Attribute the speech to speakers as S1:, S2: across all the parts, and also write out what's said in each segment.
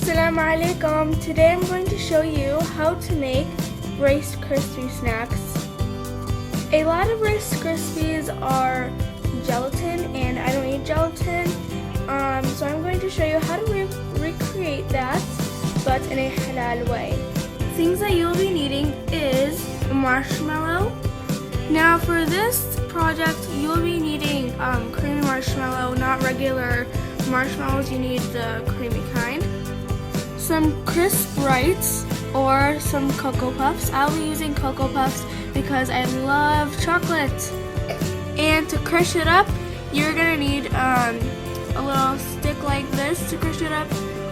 S1: Assalamu alaikum. Today I'm going to show you how to make Rice Krispie snacks. A lot of Rice Krispies are gelatin and I don't eat gelatin. So I'm going to show you how to recreate that, but in a halal way. Things that you'll be needing is marshmallow. Now for this project you'll be needing creamy marshmallow, not regular marshmallows. You need the creamy kind. Some crisp rice or some Cocoa Puffs. I'll be using Cocoa Puffs because I love chocolate. And to crush it up, you're gonna need a little stick like this to crush it up,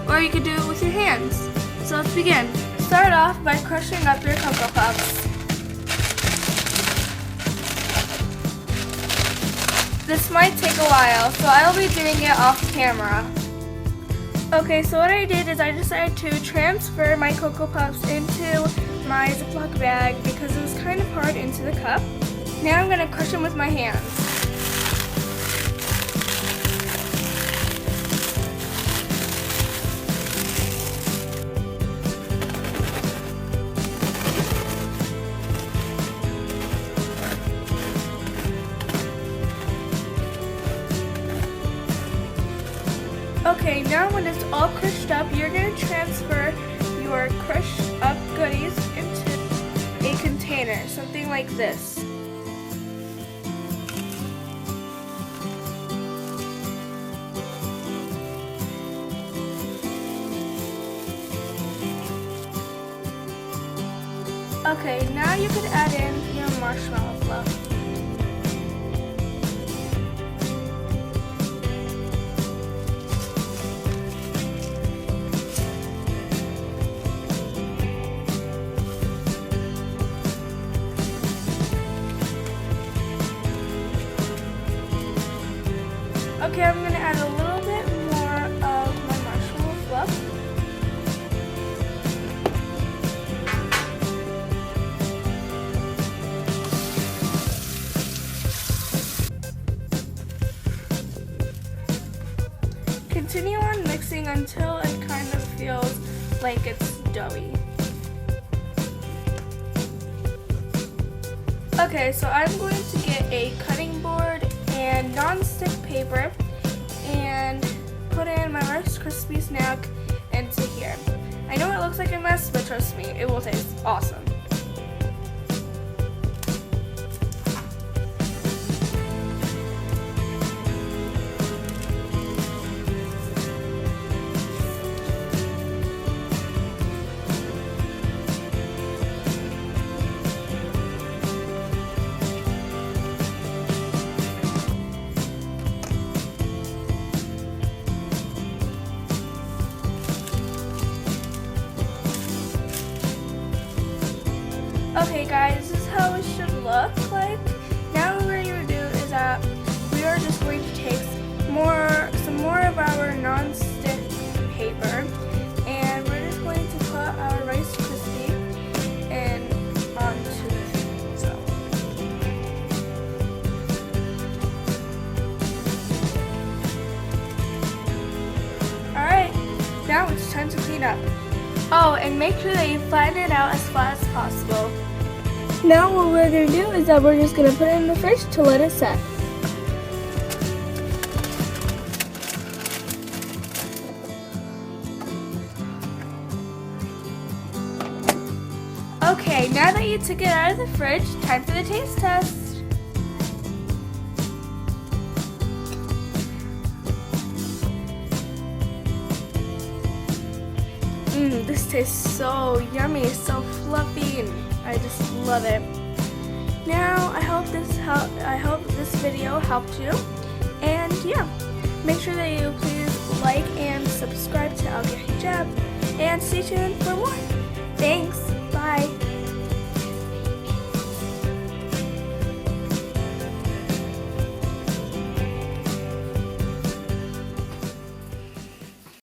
S1: or you could do it with your hands. So let's begin. Start off by crushing up your Cocoa Puffs. This might take a while, so I'll be doing it off camera. Okay, so what I did is I decided to transfer my Cocoa Puffs into my Ziploc bag because it was kind of hard into the cup. Now I'm going to crush them with my hands. Okay, now when it's all crushed up, you're going to transfer your crushed up goodies into a container, something like this. Okay, now you can add in your marshmallow fluff. Okay, I'm going to add a little bit more of my marshmallow fluff. Continue on mixing until it kind of feels like it's doughy. Okay, so I'm going to get a cutting board and non-stick paper and put in my Rice Krispie snack into here. I know it looks like a mess, but trust me, it will taste awesome. Okay guys, this is how it should look like. Now what we're going to do is that we are just going to take some more of our non-stick paper and we're just going to put our Rice Krispie in onto the zone. Alright, now it's time to clean up. Oh, and make sure that you flatten it out as flat as possible. Now what we're going to do is that we're just going to put it in the fridge to let it set. Okay, now that you took it out of the fridge, time for the taste test. This tastes so yummy, so fluffy, and I just love it. Now I hope this video helped you, and yeah, make sure that you please like and subscribe to Al Hijab, and stay tuned for more.